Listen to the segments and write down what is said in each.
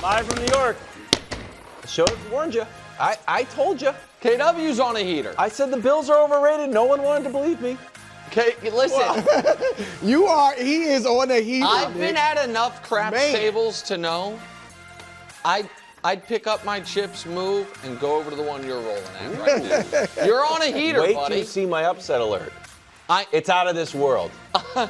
Live from New York. The show warned you. I told you. KW's on a heater. I said the Bills are overrated. No one wanted to believe me. Okay, listen. He is on a heater. I've been at enough craps Man. tables to know I'd pick up my chips, move, and go over to the one you're rolling at right now. You're on a heater, Wait buddy. till you see my upset alert. It's out of this world.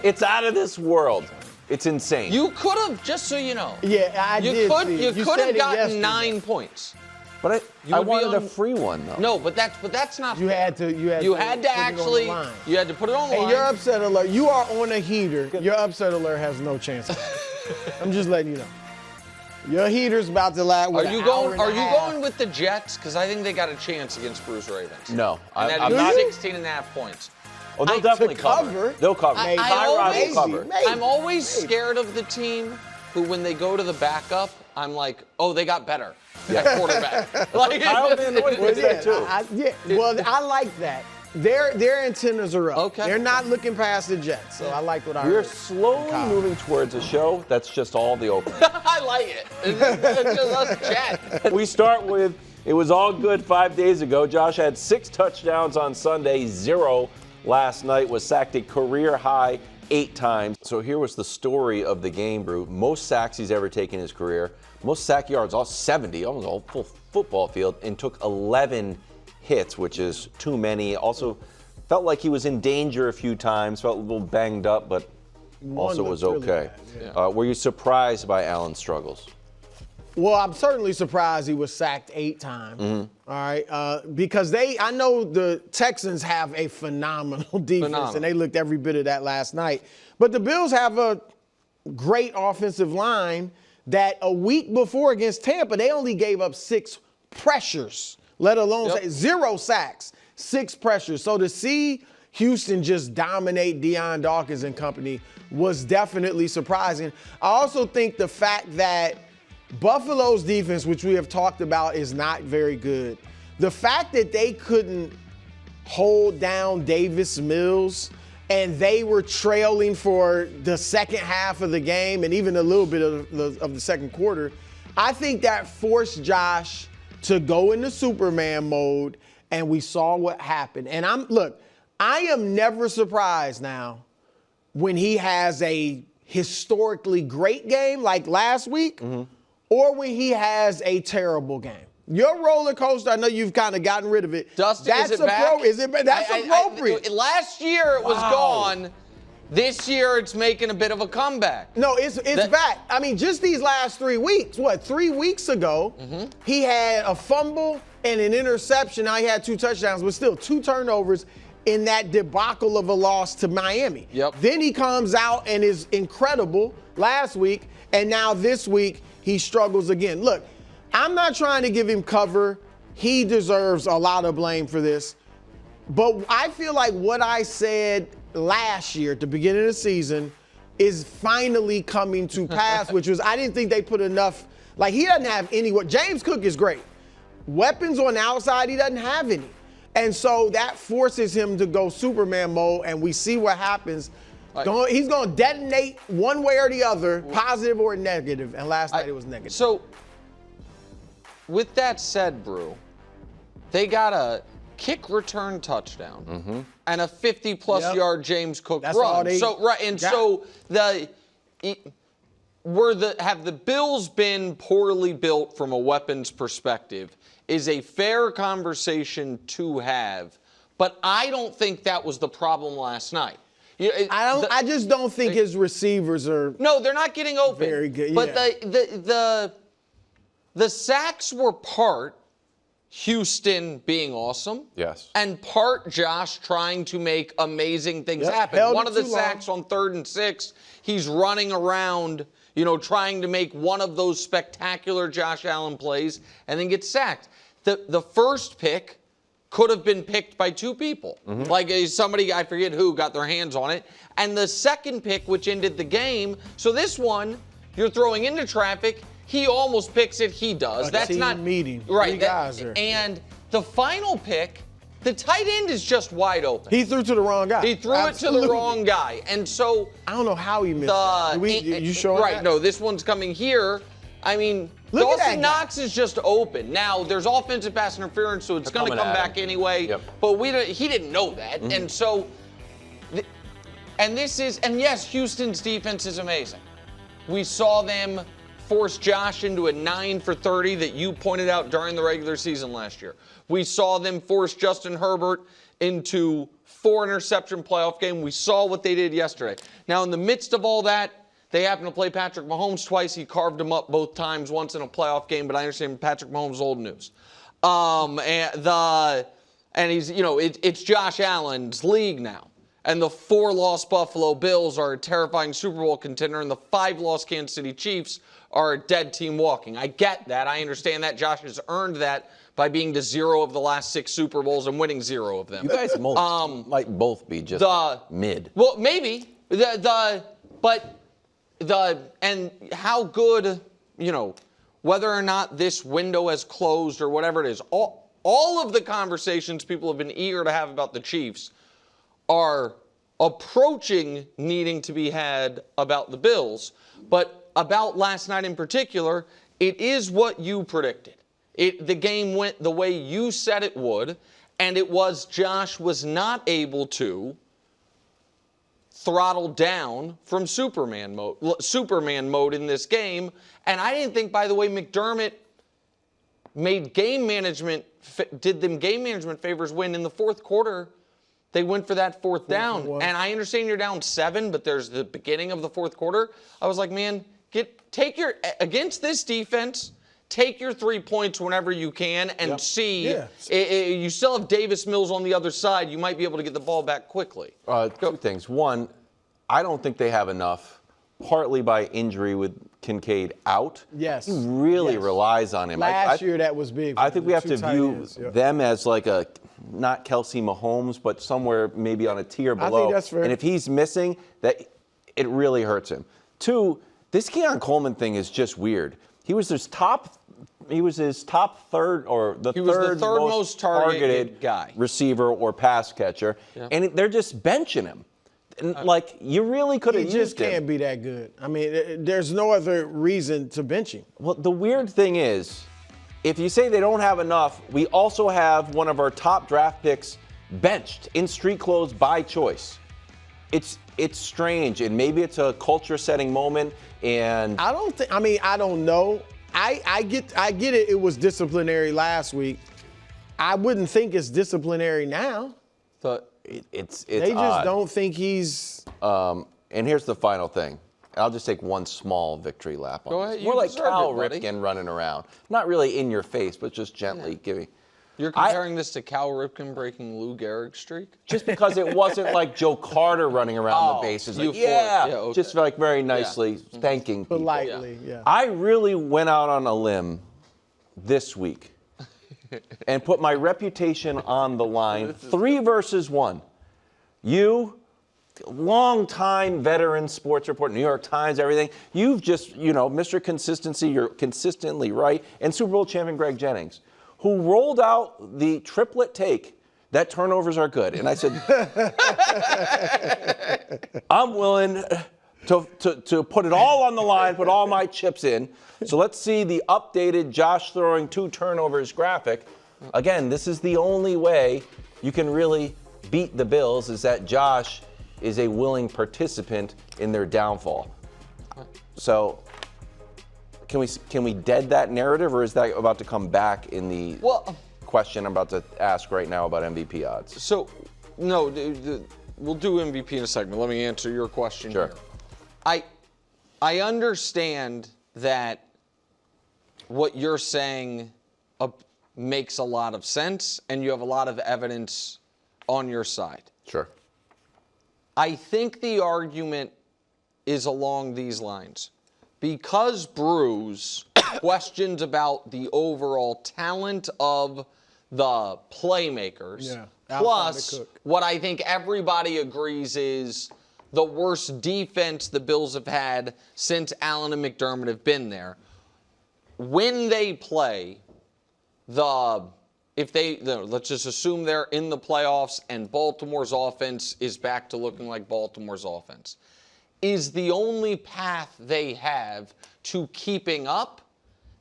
It's out of this world. It's insane. You could have, just so you know. Yeah, I did see. You could said have it gotten yesterday. 9 points. But You I would be wanted a on- free one, though. No, but that's not. You had to. You had You to had to put it on the actually. line. You had to put it on the And line. your upset alert, you are on a heater. Your upset alert has no chance. I'm just letting you know. Your heater's about to last. Are you going with the Jets? Because I think they got a chance against Bruce Ravens. No, And I'm that'd be not. 16 and a half points. Oh, they'll definitely cover. They'll cover. I Tyrod will cover. I'm always scared of the team who, when they go to the backup, I'm like, oh, they got better. That quarterback. Like, Kyle Van Noy did that too. Well, I like that. Their antennas are up. Okay. They're not looking past the Jets, so I like what I We're heard. slowly moving towards a show that's just all the opening. I like it. It's just us chatting. We start with, it was all good 5 days ago. Josh had 6 touchdowns on Sunday, 0 last night, was sacked a career high 8 times. So here was the story of the game, Brew. Most sacks he's ever taken in his career, most sack yards, all 70, almost all full football field, and took 11 hits, which is too many. Also felt like he was in danger a few times, felt a little banged up, but also was looked really okay. bad, yeah. Were you surprised by Allen's struggles? Well, I'm certainly surprised he was sacked 8 times. All right, because I know the Texans have a phenomenal defense, and they looked every bit of that last night. But the Bills have a great offensive line that a week before against Tampa, they only gave up 6 pressures, let alone 0 sacks, 6 pressures. So to see Houston just dominate Deion Dawkins and company was definitely surprising. I also think the fact that Buffalo's defense, which we have talked about, is not very good. The fact that they couldn't hold down Davis Mills and they were trailing for the second half of the game and even a little bit of the second quarter, I think that forced Josh to go into Superman mode, and we saw what happened. And I am never surprised now when he has a historically great game like last week, or when he has a terrible game. Your roller coaster, I know you've kind of gotten rid of it. Dustin, is it back? That's appropriate. Last year it was gone. This year it's making a bit of a comeback. No, it's back. I mean, just these last 3 weeks. 3 weeks ago, he had a fumble and an interception. Now he had 2 touchdowns, but still 2 turnovers in that debacle of a loss to Miami. Then he comes out and is incredible last week, and now this week he struggles again. Look, I'm not trying to give him cover. He deserves a lot of blame for this. But I feel like what I said last year at the beginning of the season is finally coming to pass, which was I didn't think they put enough. Like, he doesn't have any. James Cook is great. Weapons on the outside, he doesn't have any. And so that forces him to go Superman mode, and we see what happens. He's going to detonate one way or the other, positive or negative, and last night it was negative. So, with that said, Brew, they got a kick return touchdown and a 50-plus yard James Cook run. Have the Bills been poorly built from a weapons perspective is a fair conversation to have, but I don't think that was the problem last night. I just don't think his receivers are. No, they're not getting open. Very good. But the sacks were part Houston being awesome. Yes. And part Josh trying to make amazing things happen. Held One it of the too sacks on 3rd and 6, he's running around, trying to make one of those spectacular Josh Allen plays and then gets sacked. The first pick could have been picked by 2 people. Like somebody, I forget who, got their hands on it. And the second pick, which ended the game, so this one, you're throwing into traffic, he almost picks it, he does. That's not meeting. Right. 3 guys there. And the final pick, the tight end is just wide open. He threw to the wrong guy. He threw it to the wrong guy. And so I don't know how he missed it. You sure? Right, no, this one's coming here. I mean, Look at Dawson that Knox is just open. Now, there's offensive pass interference, so it's going to come back anyway. Yep. But he didn't know that. And so, and yes, Houston's defense is amazing. We saw them force Josh into a 9 for 30 that you pointed out during the regular season last year. We saw them force Justin Herbert into 4-interception playoff game. We saw what they did yesterday. Now, in the midst of all that, they happened to play Patrick Mahomes twice. He carved him up both times, once in a playoff game, but I understand Patrick Mahomes is old news. And he's, it's Josh Allen's league now. And the 4-loss Buffalo Bills are a terrifying Super Bowl contender, and the 5-loss Kansas City Chiefs are a dead team walking. I get that. I understand that. Josh has earned that by being to 0 of the last 6 Super Bowls and winning 0 of them. You guys might both be just mid. Well, maybe. And how good, whether or not this window has closed or whatever it is, all of the conversations people have been eager to have about the Chiefs are approaching needing to be had about the Bills. But about last night in particular, it is what you predicted. The game went the way you said it would, and it was Josh was not able to throttle down from Superman mode in this game. And I didn't think, by the way, McDermott did them game management favors when in the fourth quarter they went for that 4th down. And I understand you're down 7, but there's the beginning of the fourth quarter. I was like, man, against this defense, take your 3 points whenever you can and see. Yeah. You still have Davis Mills on the other side. You might be able to get the ball back quickly. 2 things. One, I don't think they have enough, partly by injury with Kincaid out. Yes. He really relies on him. Last year that was big. I think we have to view them as like not Kelsey Mahomes, but somewhere maybe on a tier below. I think that's fair. And if he's missing, it really hurts him. 2, this Keon Coleman thing is just weird. He was his top third or the third most targeted guy, receiver or pass catcher, and they're just benching him. And you really could have used him. He just can't be that good. I mean, there's no other reason to bench him. Well, the weird thing is, if you say they don't have enough, we also have one of our top draft picks benched in street clothes by choice. It's strange, and maybe it's a culture-setting moment. And I don't know. I get it. It was disciplinary last week. I wouldn't think it's disciplinary now. It's they just odd. don't think he's. And here's the final thing. I'll just take one small victory lap on Go this. ahead. More like Cal Ripken running around. Not really in your face, but just gently giving. You're comparing this to Cal Ripken breaking Lou Gehrig's streak? Just because it wasn't like Joe Carter running around the bases. Like, just like very nicely thanking people. Politely, I really went out on a limb this week and put my reputation on the line. 3 versus 1. You, long-time veteran sports reporter, New York Times, everything. You've just, Mr. Consistency, you're consistently right. And Super Bowl champion Greg Jennings, who rolled out the triplet take that turnovers are good. And I said, I'm willing to put it all on the line, put all my chips in. So let's see the updated Josh throwing 2 turnovers graphic. Again, this is the only way you can really beat the Bills, is that Josh is a willing participant in their downfall. So can we dead that narrative, or is that about to come back in the question I'm about to ask right now about MVP odds? So, no, we'll do MVP in a segment. Let me answer your question here. I understand that what you're saying makes a lot of sense, and you have a lot of evidence on your side. Sure. I think the argument is along these lines. Because Bruce questions about the overall talent of the playmakers, plus what I think everybody agrees is the worst defense the Bills have had since Allen and McDermott have been there. When they play, let's just assume they're in the playoffs and Baltimore's offense is back to looking like Baltimore's offense, is the only path they have to keeping up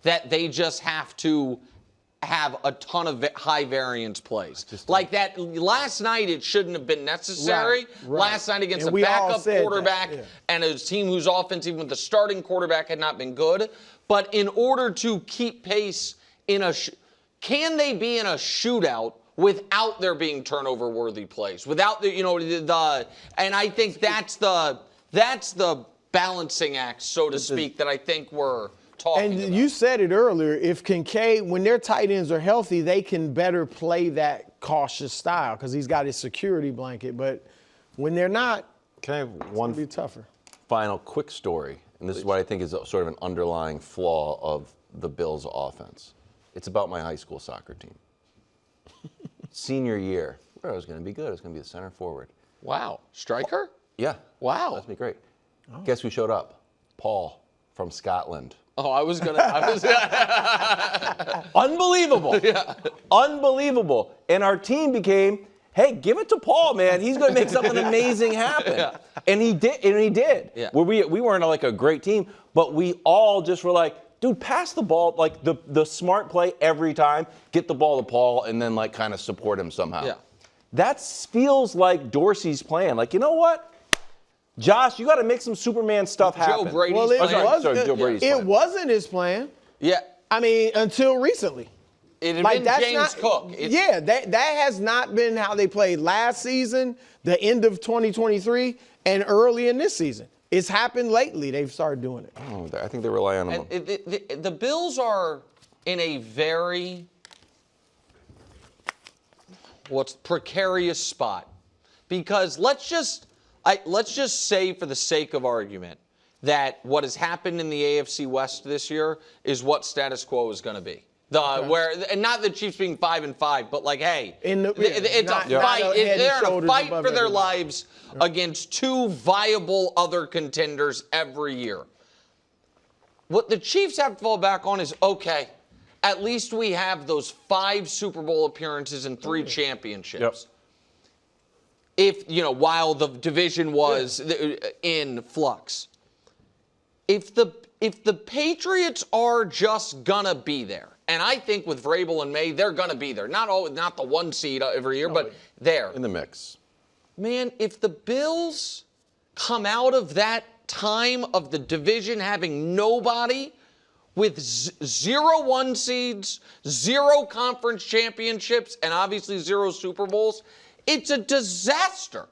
that they just have to have a ton of high variance plays. Like that last night, it shouldn't have been necessary. Right. Last night against And a backup quarterback yeah. and a team whose offense, even with the starting quarterback, had not been good. But in order to keep pace can they be in a shootout without there being turnover-worthy plays? Without and I think that's the balancing act, so to speak, that I think we're talking about. And you said it earlier, if Kincaid, when their tight ends are healthy, they can better play that cautious style because he's got his security blanket. But when they're not, Can I have it's one going to be tougher. final quick story? And this is what I think is sort of an underlying flaw of the Bills' offense. It's about my high school soccer team. Senior year, I was going to be good. I was going to be the center forward. Wow. Striker? Yeah. Wow. That's be great. Guess who showed up? Paul from Scotland. Oh, I was Unbelievable. Yeah. Unbelievable. And our team became, hey, give it to Paul, man. He's going to make something amazing happen. Yeah. And he did. Yeah. Where we weren't like a great team, but we all just were like, dude, pass the ball, like the smart play every time, get the ball to Paul, and then like kind of support him somehow. Yeah. That feels like Dorsey's plan. Like, you know what? Josh, you got to make some Superman stuff happen. Joe Brady's Well, plan. Joe Brady's it plan. wasn't his plan. Yeah. I mean, until recently. It had been James Cook. That has not been how they played last season, the end of 2023, and early in this season. It's happened lately. They've started doing it. Oh, I think they rely on him. And the Bills are in a very precarious spot because let's just say, for the sake of argument, that what has happened in the AFC West this year is what status quo is going to be. And not the Chiefs being 5-5, but like, hey, it's a fight. They're in a fight for their lives against two viable other contenders every year. What the Chiefs have to fall back on is, okay, at least we have those 5 Super Bowl appearances and 3 championships. Yep. While the division was in flux. If the Patriots are just gonna be there, and I think with Vrabel and May, they're gonna be there. Not the 1 seed every year, but there. In the mix. Man, if the Bills come out of that time of the division having nobody with 0 1 seeds, 0 conference championships, and obviously 0 Super Bowls, it's a disaster.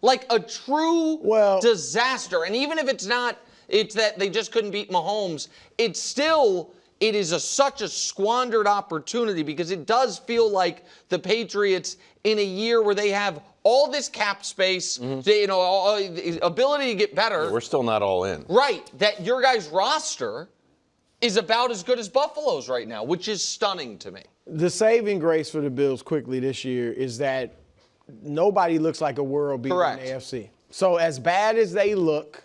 Like a true disaster. And even if it's that they just couldn't beat Mahomes, it is such a squandered opportunity because it does feel like the Patriots in a year where they have all this cap space, the ability to get better. Yeah, we're still not all in. Right, that your guys' roster is about as good as Buffalo's right now, which is stunning to me. The saving grace for the Bills quickly this year is that nobody looks like a world beater in the AFC. So as bad as they look,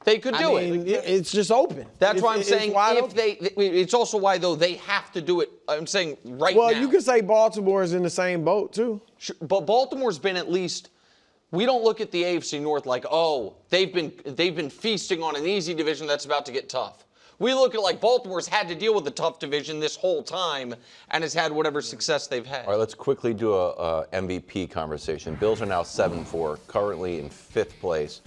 they could do it. It's just open. That's why I'm saying it's also why, though, they have to do it, I'm saying right now. Well, you could say Baltimore is in the same boat, too. Sure, but Baltimore's been at least, we don't look at the AFC North like, oh, they've been feasting on an easy division that's about to get tough. We look at like Baltimore's had to deal with the tough division this whole time and has had whatever success they've had. All right, let's quickly do a MVP conversation. Bills are now 7-4, currently in 5th place.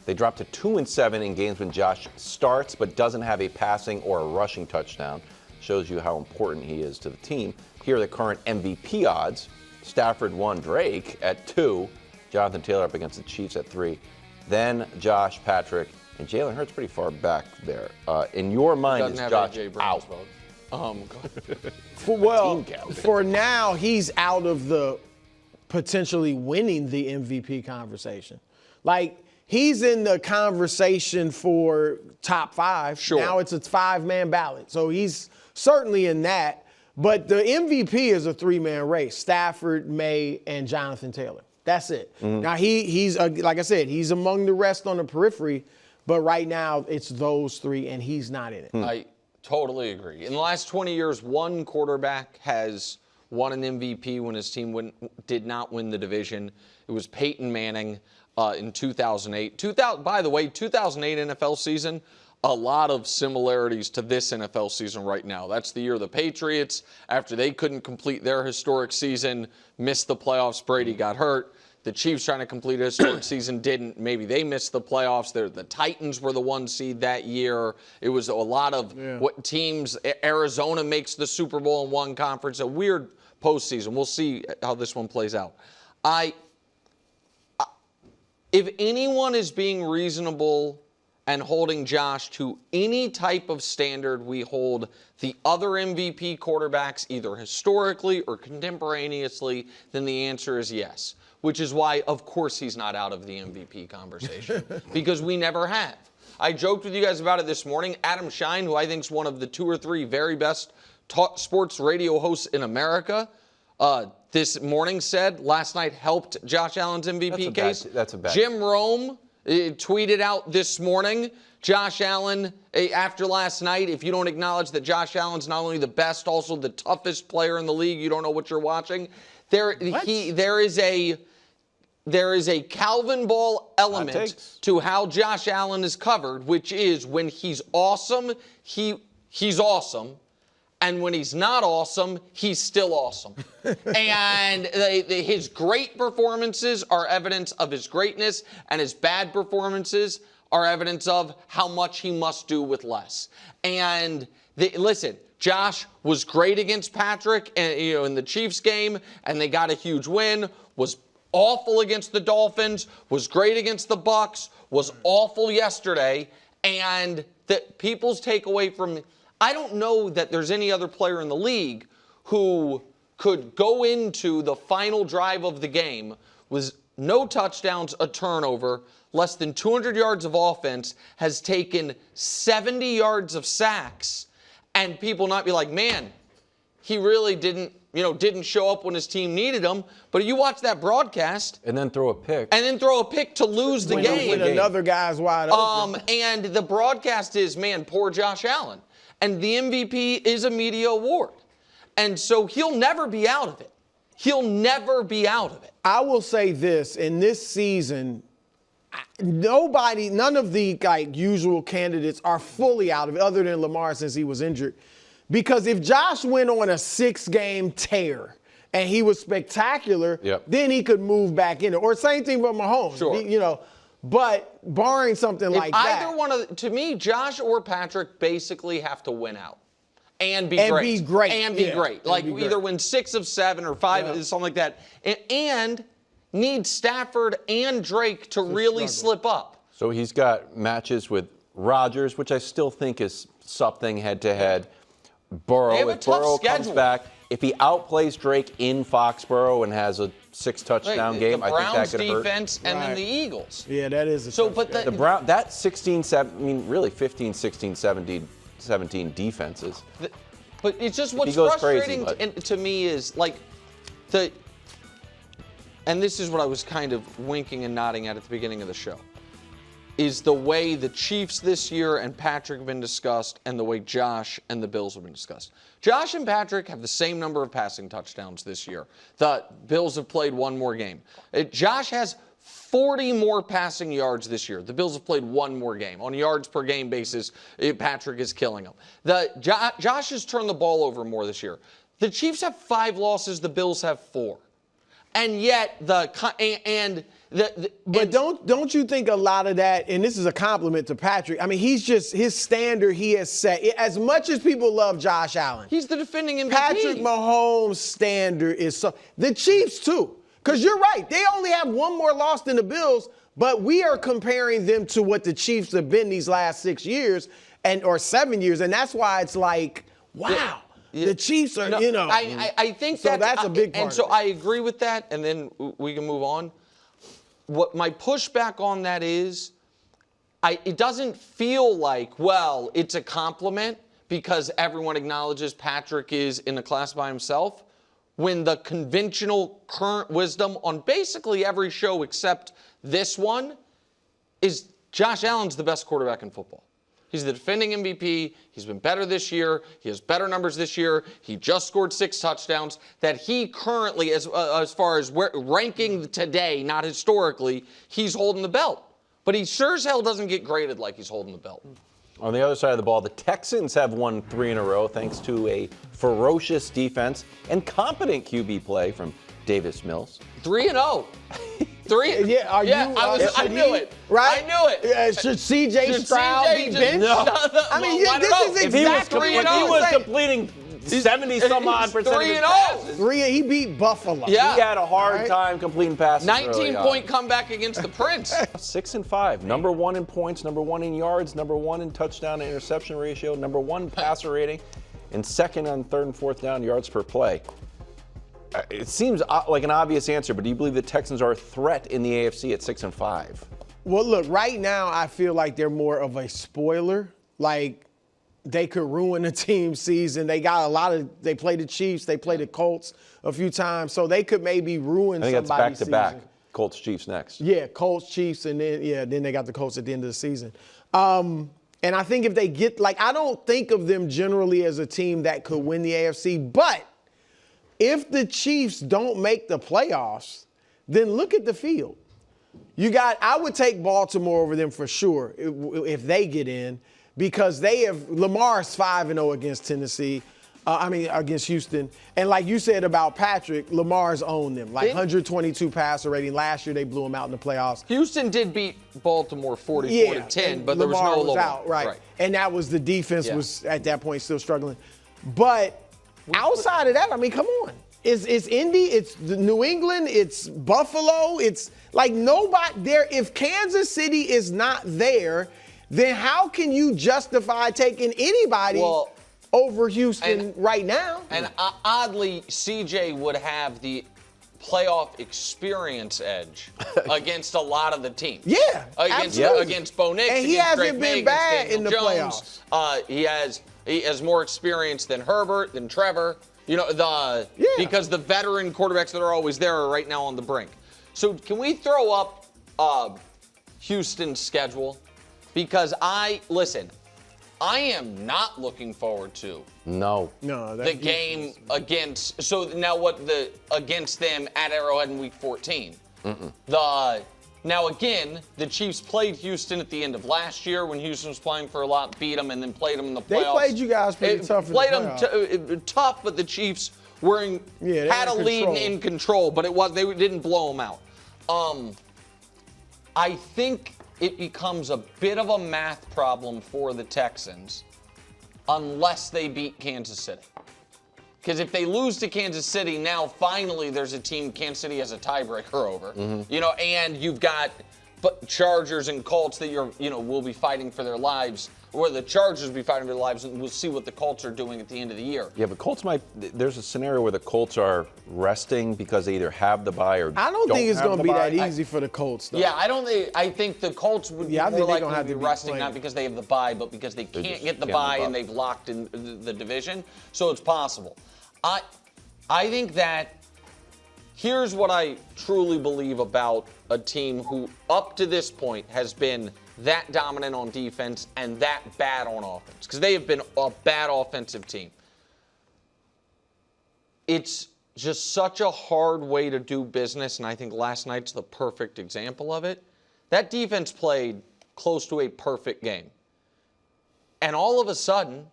They dropped to 2-7 in games when Josh starts but doesn't have a passing or a rushing touchdown. Shows you how important he is to the team. Here are the current MVP odds. Stafford 1, Drake at 2. Jonathan Taylor up against the Chiefs at 3. Then Josh, Patrick, and Jalen Hurts pretty far back there. In your mind, is Josh out? For now, he's out of the potentially winning the MVP conversation. Like, he's in the conversation for top 5. Sure. Now it's a 5-man ballot. So he's certainly in that. But the MVP is a 3-man race: Stafford, May, and Jonathan Taylor. That's it. Mm-hmm. Now, he's like I said, he's among the rest on the periphery. But right now, it's those 3, and he's not in it. I totally agree. In the last 20 years, one quarterback has won an MVP when his team did not win the division. It was Peyton Manning in 2008. By the way, 2008 NFL season, a lot of similarities to this NFL season right now. That's the year the Patriots, after they couldn't complete their historic season, missed the playoffs. Brady got hurt. The Chiefs trying to complete a historic season didn't. Maybe they missed the playoffs. The Titans were the 1 seed that year. It was a lot of what teams. Arizona makes the Super Bowl in one conference. A weird postseason. We'll see how this one plays out. If anyone is being reasonable and holding Josh to any type of standard we hold the other MVP quarterbacks, either historically or contemporaneously, then the answer is yes. Which is why, of course, he's not out of the MVP conversation. Because we never have. I joked with you guys about it this morning. Adam Shine, who I think is one of the 2 or 3 very best sports radio hosts in America, this morning said last night helped Josh Allen's MVP case. That's a bad. Jim Rome tweeted out this morning, Josh Allen, after last night, if you don't acknowledge that Josh Allen's not only the best, also the toughest player in the league, you don't know what you're watching. There is a Calvin Ball element to how Josh Allen is covered, which is when he's awesome, he's awesome. And when he's not awesome, he's still awesome. And his great performances are evidence of his greatness, and his bad performances are evidence of how much he must do with less. And listen, Josh was great against Patrick in the Chiefs game, and they got a huge win, was awful against the Dolphins, was great against the Bucs, was awful yesterday, and people's takeaway from I don't know that there's any other player in the league who could go into the final drive of the game with no touchdowns, a turnover, less than 200 yards of offense, has taken 70 yards of sacks, and people not be like, man, he really didn't show up when his team needed him. But you watch that broadcast. And then throw a pick. To lose the game. When another guy's wide open. And the broadcast is, man, poor Josh Allen. And the MVP is a media award. And so he'll never be out of it. He'll never be out of it. I will say this, in this season, none of the usual candidates are fully out of it, other than Lamar since he was injured. Because if Josh went on a 6-game tear and he was spectacular, then he could move back in it. Or same thing for Mahomes. Sure. But barring something like that. Either one of to me, Josh or Patrick basically have to win out. And be great. Either win 6 of 7 or 5, something like that. And need Stafford and Drake to really slip up. So he's got matches with Rodgers, which I still think is something head-to-head. Burrow, if Burrow comes back, if he outplays Drake in Foxborough and has a 6-touchdown game, I think that could hurt. The Browns defense and then the Eagles. Yeah, that is the Brown, that 15, 16, 17 defenses. But it's just what's frustrating to me is and this is what I was kind of winking and nodding at the beginning of the show, is the way the Chiefs this year and Patrick have been discussed and the way Josh and the Bills have been discussed. Josh and Patrick have the same number of passing touchdowns this year. The Bills have played 1 more game. Josh has 40 more passing yards this year. The Bills have played 1 more game. On a yards per game basis, Patrick is killing them. Josh has turned the ball over more this year. The Chiefs have 5 losses. The Bills have 4. And yet But don't you think a lot of that, and this is a compliment to Patrick, I mean, he's just, his standard he has set, as much as people love Josh Allen. He's the defending MVP. Patrick Mahomes' standard is so, the Chiefs too, because you're right, they only have 1 more loss than the Bills, but we are comparing them to what the Chiefs have been these last 6 years, or 7 years, and that's why it's like, wow. The Chiefs are, I think so that's a big part. And so I agree with that, and then we can move on. What my pushback on that is, it doesn't feel like, well, it's a compliment because everyone acknowledges Patrick is in a class by himself, when the conventional current wisdom on basically every show except this one is Josh Allen's the best quarterback in football. He's the defending MVP. He's been better this year. He has better numbers this year. He just scored 6 touchdowns. That he currently, as far as ranking today, not historically, he's holding the belt. But he sure as hell doesn't get graded like he's holding the belt. On the other side of the ball, the Texans have won 3 in a row thanks to a ferocious defense and competent QB play from Davis Mills. 3-0. 3. Yeah, I knew it. Right? I knew it. Yeah, should C.J. Stroud be benched? No. I mean, this is exactly what he he was completing 70-some-odd percent of his passes. He beat Buffalo. Yeah. He had a hard time completing passes. 19-point comeback against the Prince. 6-5. Number 1 in points, number 1 in yards, number 1 in touchdown to interception ratio, number 1 passer rating, and second on third and fourth down yards per play. It seems like an obvious answer, but do you believe the Texans are a threat in the AFC at 6-5? Well, look, right now I feel like they're more of a spoiler. Like, they could ruin the team's season. They played the Chiefs, they played the Colts a few times, so they could maybe ruin somebody's season. I think that's back-to-back. Colts, Chiefs next. Yeah, Colts, Chiefs, and then they got the Colts at the end of the season. And I think if they get, I don't think of them generally as a team that could win the AFC, but if the Chiefs don't make the playoffs, then look at the field. I would take Baltimore over them for sure if they get in, because Lamar's 5-0 against Tennessee. Against Houston. And like you said about Patrick, Lamar's owned them. 122 passer rating. Last year they blew him out in the playoffs. Houston did beat Baltimore 44-10, but there was no Lamar. Out, right. And that was the defense was at that point still struggling. But outside of that, come on. It's Indy, it's New England, it's Buffalo. It's like nobody there. If Kansas City is not there, then how can you justify taking anybody over Houston right now? And oddly, CJ would have the playoff experience edge against a lot of the teams. Yeah, against Bo Nix, and he hasn't been bad in the Jones. Playoffs. He has more experience than Herbert, than Trevor. Because the veteran quarterbacks that are always there are right now on the brink. So can we throw up Houston's schedule? Because I am not looking forward to the game against them at Arrowhead in Week 14. Now again, the Chiefs played Houston at the end of last year when Houston was playing for a lot, beat them, and then played them in the playoffs. They played you guys pretty tough. Played them tough, but the Chiefs had a lead in control, but they didn't blow them out. I think it becomes a bit of a math problem for the Texans unless they beat Kansas City. Because if they lose to Kansas City, now finally there's a team Kansas City has a tiebreaker over. And you've got Chargers and Colts that will be fighting for their lives, or the Chargers will be fighting for their lives, and we'll see what the Colts are doing at the end of the year. Yeah, but there's a scenario where the Colts are resting because they either have the bye or I don't think it's going to be that easy for the Colts, though. Yeah, I think the Colts would be more likely to be resting, not because they have the bye, but because they can't get the bye and they've locked in the division. So it's possible. I think that here's what I truly believe about a team who up to this point has been that dominant on defense and that bad on offense, because they have been a bad offensive team. It's just such a hard way to do business, and I think last night's the perfect example of it. That defense played close to a perfect game. And all of a sudden,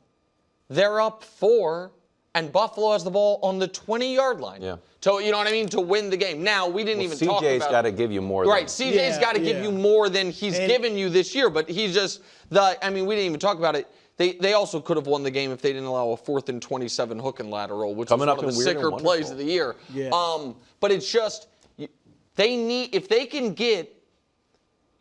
they're up 4, and Buffalo has the ball on the 20-yard line. Yeah. So, you know what I mean? To win the game. Now, we didn't even talk about CJ's got to give you more. Right, CJ's got to give you more than he's given you this year, but he's just, we didn't even talk about it. They also could have won the game if they didn't allow a 4th and 27 hook and lateral, which was one of the sicker plays of the year. Yeah. But it's just, if they can get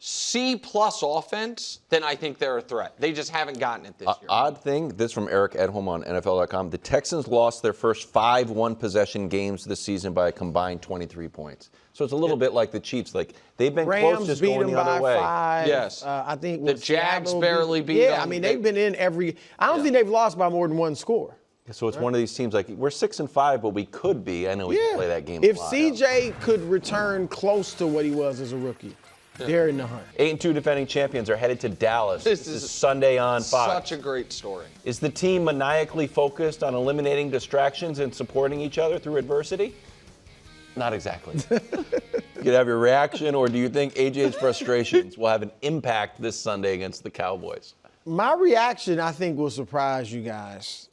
C+ offense, then I think they're a threat. They just haven't gotten it this year. Odd thing, this from Eric Edholm on NFL.com. The Texans lost their first 5 one-possession games this season by a combined 23 points. So it's a little bit like the Chiefs. Like, they've been close to going the other way. 5. Yes. I think the Jags barely beat them. Yeah, they've been in every – I don't think they've lost by more than 1 score. So it's one of these teams like, we're 6-5, but we could be. I know we can play that game. If CJ could return close to what he was as a rookie, they're in the hunt. 8-2 defending champions are headed to Dallas. This is Sunday on Fox. Such a great story. Is the team maniacally focused on eliminating distractions and supporting each other through adversity? Not exactly. You could have your reaction, or do you think AJ's frustrations will have an impact this Sunday against the Cowboys? My reaction, I think, will surprise you guys.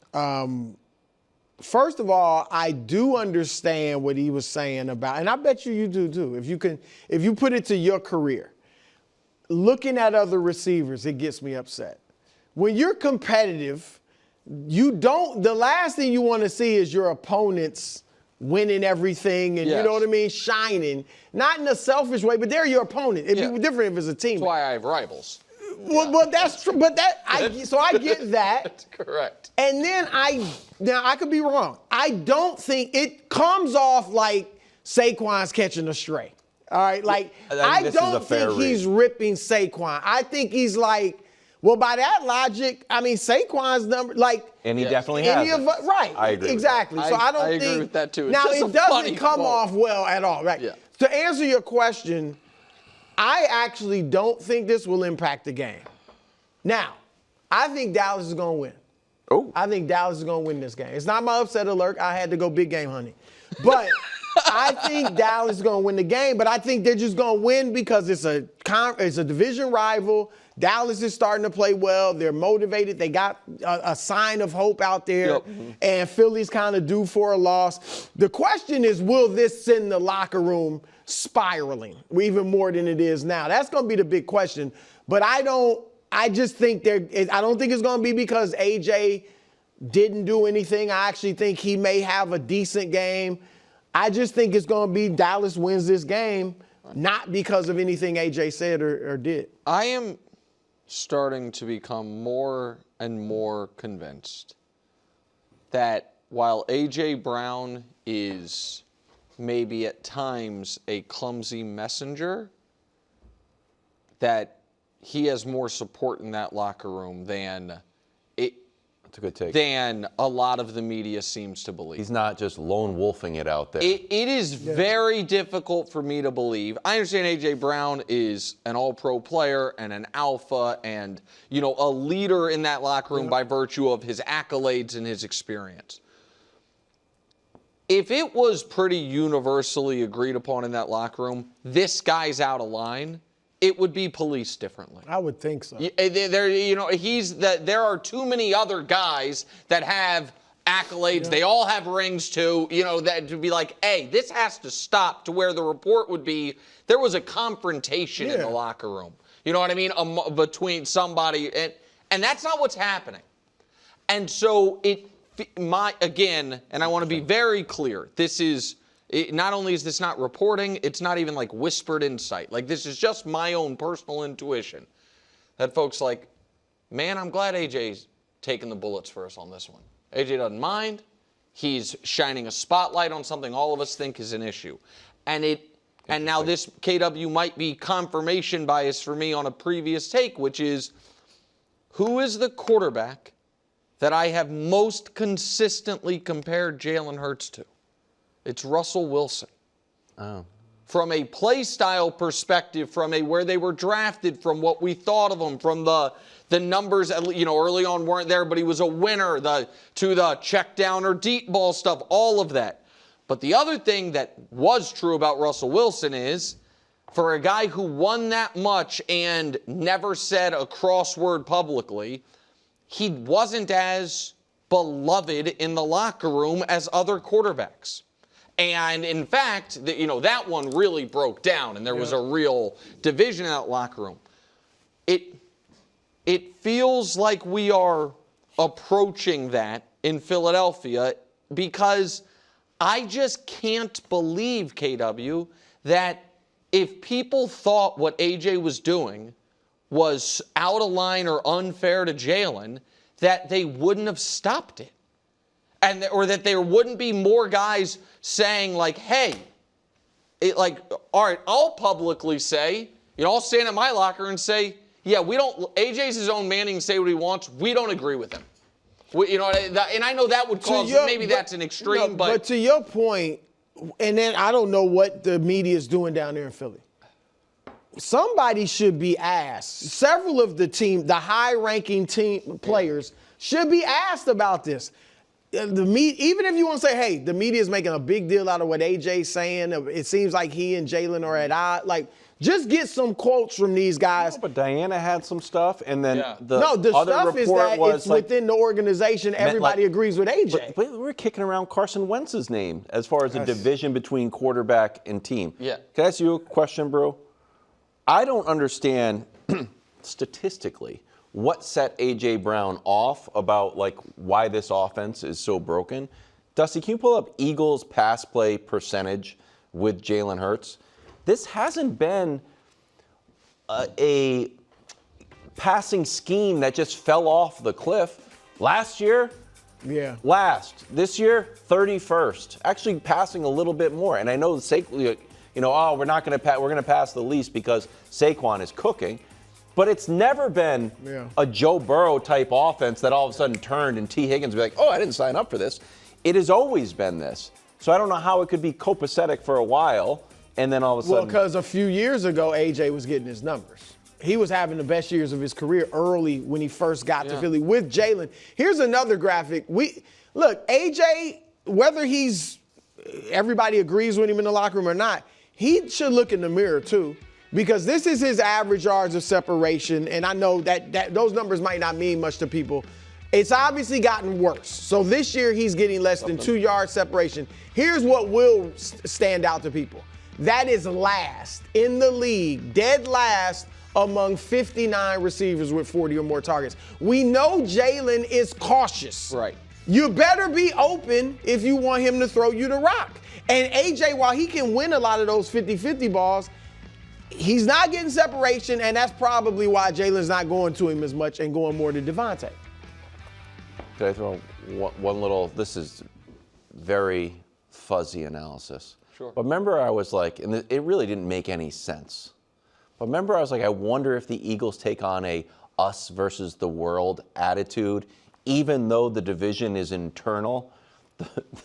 First of all, I do understand what he was saying about, and I bet you do too. If you put it to your career, looking at other receivers, it gets me upset. When you're competitive, the last thing you want to see is your opponents winning everything and, you know what I mean, shining. Not in a selfish way, but they're your opponent. It'd be different if it's a team. That's why I have rivals. Well, that's true, but so I get that. That's correct. And then now I could be wrong. I don't think it comes off like Saquon's catching a stray. All right, like I don't think he's ripping Saquon. I think he's like, well, by that logic, I mean Saquon's number, like, and he definitely has it. Right. I agree. Exactly. So I don't think. I agree with that too. It's now just it doesn't come off well at all, right? Yeah. To answer your question, I actually don't think this will impact the game. Now, I think Dallas is going to win. Oh. I think Dallas is going to win this game. It's not my upset alert. I had to go big game hunting. But I think Dallas is going to win the game, but I think they're just going to win because it's a division rival. Dallas is starting to play well. They're motivated. They got a sign of hope out there. Yep. And Philly's kind of due for a loss. The question is, will this send the locker room spiraling even more than it is now? That's going to be the big question. But I don't think it's going to be because AJ didn't do anything. I actually think he may have a decent game. I just think it's going to be Dallas wins this game, not because of anything AJ said or did. I am starting to become more and more convinced that while AJ Brown is maybe at times a clumsy messenger, that he has more support in that locker room than That's a good take. Than a lot of the media seems to believe. He's not just lone wolfing it out there. It is very difficult for me to believe. I understand A.J. Brown is an all-pro player and an alpha and, a leader in that locker room by virtue of his accolades and his experience. If it was pretty universally agreed upon in that locker room, this guy's out of line, it would be policed differently. I would think so. There are too many other guys that have accolades. Yeah. They all have rings too. That to be like, hey, this has to stop. To where the report would be, there was a confrontation in the locker room. You know what I mean? Between somebody and that's not what's happening. And so again, and I want to be very clear. Not only is this not reporting, it's not even like whispered insight. Like, this is just my own personal intuition. That folks like, man, I'm glad AJ's taking the bullets for us on this one. AJ doesn't mind. He's shining a spotlight on something all of us think is an issue. And now this KW might be confirmation bias for me on a previous take, which is, who is the quarterback that I have most consistently compared Jalen Hurts to? It's Russell Wilson. Oh. From a play style perspective, from where they were drafted, from what we thought of them, from the numbers, early on weren't there, but he was a winner, to the check down or deep ball stuff, all of that. But the other thing that was true about Russell Wilson is, for a guy who won that much and never said a crossword publicly, he wasn't as beloved in the locker room as other quarterbacks. And in fact, that one really broke down, and there was a real division in that locker room. It feels like we are approaching that in Philadelphia, because I just can't believe, KW, that if people thought what AJ was doing was out of line or unfair to Jalen, that they wouldn't have stopped it. Or that there wouldn't be more guys saying, like, hey, all right, I'll publicly say, I'll stand in my locker and say, yeah, AJ's his own man, he can say what he wants. We don't agree with him. And I know that would cause, that's an extreme, but to your point, and then I don't know what the media is doing down there in Philly. Somebody should be asked. Several of the high-ranking team players should be asked about this. Even if you want to say, hey, the media is making a big deal out of what AJ's saying, it seems like he and Jalen are at odds. Like, Just get some quotes from these guys. No, but Diana had some stuff, and then the the other stuff is report that was it's within the organization. Everybody agrees with AJ. But we're kicking around Carson Wentz's name as far as the division between quarterback and team. Yeah. Can I ask you a question, bro? I don't understand statistically what set AJ Brown off about like why this offense is so broken. Dusty, can you pull up Eagles pass play percentage with Jalen Hurts? This hasn't been a passing scheme that just fell off the cliff. Last year, last. This year, 31st. Actually passing a little bit more. And I know we're not going to we're going to pass the least because Saquon is cooking. But it's never been a Joe Burrow type offense that all of a sudden turned and T. Higgins would be like, oh, I didn't sign up for this. It has always been this. So I don't know how it could be copacetic for a while. And then all of a sudden. Well, because a few years ago, AJ was getting his numbers. He was having the best years of his career early when he first got to Philly with Jalen. Here's another graphic. Look, AJ, whether everybody agrees with him in the locker room or not, he should look in the mirror too, because this is his average yards of separation. And I know that those numbers might not mean much to people. It's obviously gotten worse. So this year he's getting less than 2 yards separation. Here's what will stand out to people. That is last in the league, dead last among 59 receivers with 40 or more targets. We know Jalen is cautious. Right. You better be open if you want him to throw you the rock. And AJ, while he can win a lot of those 50-50 balls, he's not getting separation, and that's probably why Jalen's not going to him as much and going more to Devontae. Could I throw one little, this is very fuzzy analysis. Sure. But remember I was like, and it really didn't make any sense. But remember I was like, I wonder if the Eagles take on a us versus the world attitude, even though the division is internal.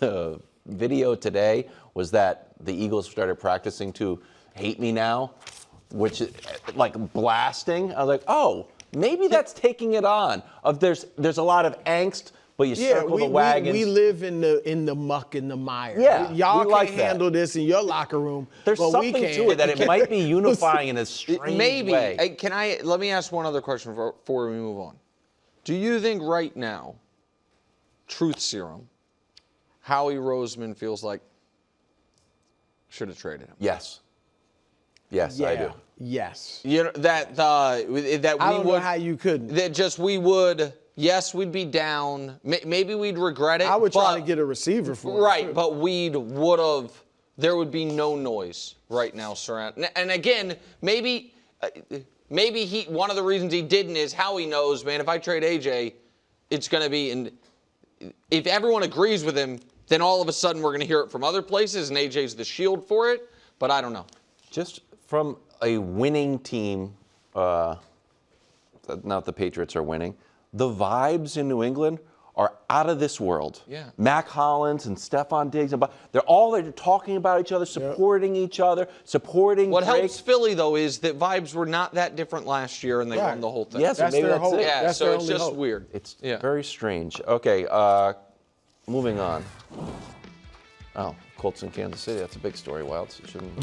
The video today was that the Eagles started practicing to hate me now, which is like blasting. I was like, oh, maybe that's taking it on. There's a lot of angst. But you circle the wagons. We live in the muck and the mire. Yeah, y'all like can't handle this in your locker room. There's but something we can. to it that it might be unifying in a strange way. Maybe. Let me ask one other question before we move on. Do you think right now, truth serum, Howie Roseman feels like should have traded him? Yes. Yes, I do. Yes. You know that we I don't know how you couldn't. That just we would. Yes, we'd be down. Maybe we'd regret it. I would try to get a receiver for it. Right, but there would be no noise right now surrounding. And again, maybe one of the reasons he didn't is how he knows, man, if I trade AJ, it's going to be, and if everyone agrees with him, then all of a sudden we're going to hear it from other places, and AJ's the shield for it, but I don't know. Just from a winning team, not the Patriots are winning, the vibes in New England are out of this world. Yeah. Mac Hollins and Stephon Diggs, they're all there talking about each other, supporting each other, supporting What Drake. helps Philly, though, is that vibes were not that different last year, and they won the whole thing. Yes, that's maybe their that's hope. it. Yeah, That's so their it's only just hope. weird. It's very strange. Okay, moving on. Oh, Colts in Kansas City. That's a big story, Wilds. You shouldn't.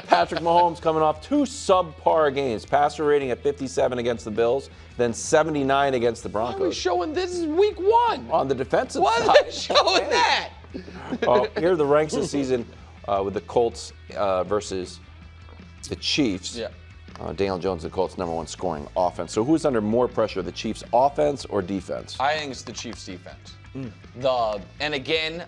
Patrick Mahomes coming off 2 subpar games. Passer rating at 57 against the Bills, then 79 against the Broncos. Why are we showing this is week 1? On the defensive Why side. are they showing that? Here are the ranks this season with the Colts versus the Chiefs. Yeah. Daniel Jones, the Colts' #1 scoring offense. So who's under more pressure, the Chiefs' offense or defense? I think it's the Chiefs' defense. And again,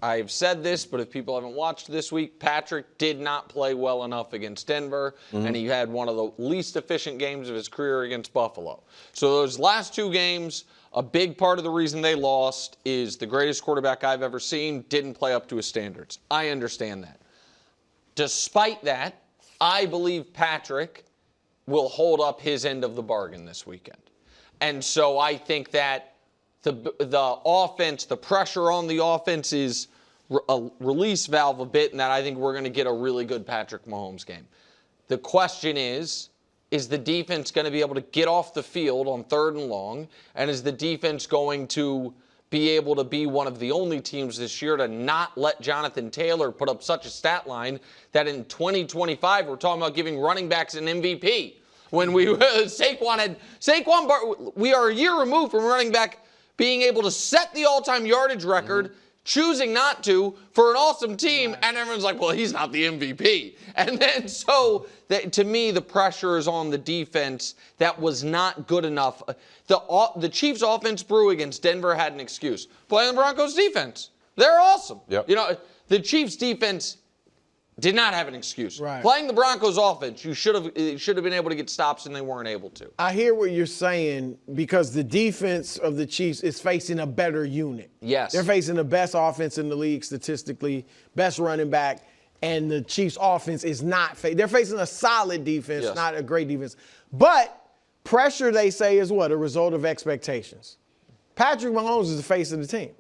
I've said this, but if people haven't watched this week, Patrick did not play well enough against Denver, and he had one of the least efficient games of his career against Buffalo. So those last 2 games, a big part of the reason they lost is the greatest quarterback I've ever seen didn't play up to his standards. I understand that. Despite that, I believe Patrick will hold up his end of the bargain this weekend. And so I think that the offense, the pressure on the offense is a release valve a bit, and that I think we're going to get a really good Patrick Mahomes game. The question is the defense going to be able to get off the field on 3rd and long, and is the defense going to be able to be one of the only teams this year to not let Jonathan Taylor put up such a stat line that in 2025 we're talking about giving running backs an MVP. When we we are a year removed from running back being able to set the all-time yardage record, choosing not to for an awesome team, and everyone's like, well, he's not the MVP. And then to me, the pressure is on the defense that was not good enough. The Chiefs' offense, Brew, against Denver had an excuse. Playing the Broncos' defense. They're awesome. Yep. The Chiefs' defense did not have an excuse. Right. Playing the Broncos offense, you should have been able to get stops, and they weren't able to. I hear what you're saying because the defense of the Chiefs is facing a better unit. Yes. They're facing the best offense in the league statistically, best running back, and the Chiefs' offense is not. They're facing a solid defense, Yes. not a great defense. But pressure, they say, is what? A result of expectations. Patrick Mahomes is the face of the team,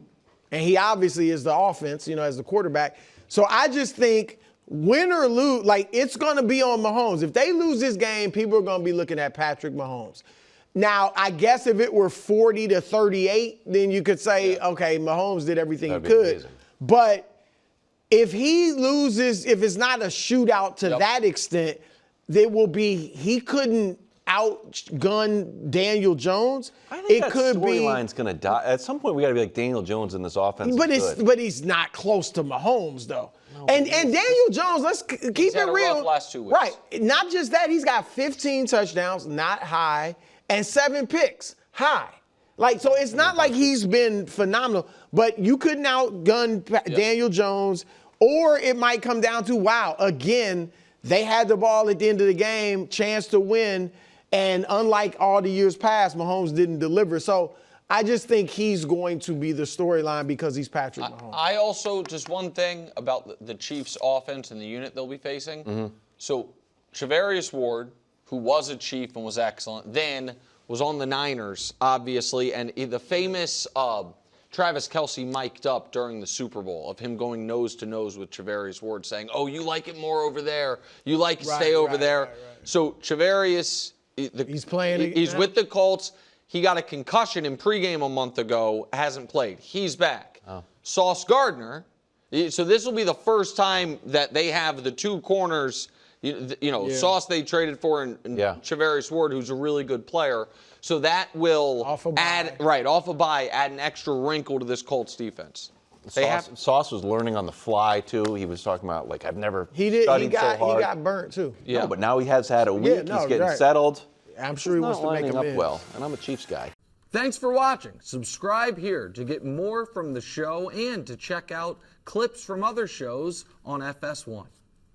and he obviously is the offense, as the quarterback. So I just think, win or lose, it's going to be on Mahomes. If they lose this game, people are going to be looking at Patrick Mahomes. Now, I guess if it were 40-38, then you could say, okay, Mahomes did everything he could. Amazing. But if he loses, if it's not a shootout to that extent, he couldn't outgun Daniel Jones. I think that storyline's going to die. At some point, we got to be like Daniel Jones in this offense. But he's not close to Mahomes, though. And Daniel Jones, let's keep it real. He's had a rough last 2 weeks. Right. Not just that, he's got 15 touchdowns, not high, and 7 picks, high. So it's not like he's been phenomenal, but you couldn't outgun Daniel Jones, or it might come down to, wow, again, they had the ball at the end of the game, chance to win, and unlike all the years past, Mahomes didn't deliver. So I just think he's going to be the storyline because he's Patrick Mahomes. I also, just one thing about the Chiefs' offense and the unit they'll be facing. Mm-hmm. So Charvarius Ward, who was a Chief and was excellent, then was on the Niners, obviously, and the famous Travis Kelce mic'd up during the Super Bowl of him going nose to nose with Charvarius Ward saying, oh, you like it more over there. You like it stay over there. Right. So Charvarius, he's playing. He's with the Colts. He got a concussion in pregame a month ago, hasn't played. He's back. Oh. Sauce Gardner. So this will be the first time that they have the two corners, Sauce they traded for and Charvarius Ward, who's a really good player. So that will off a bye, add an extra wrinkle to this Colts defense. Sauce was learning on the fly, too. He was talking about, I've never studied so hard. He got burnt, too. Yeah. No, but now he has had a week. He's getting settled. I'm sure he wants to make him up well, and I'm a Chiefs guy. Thanks for watching. Subscribe here to get more from the show and to check out clips from other shows on FS1.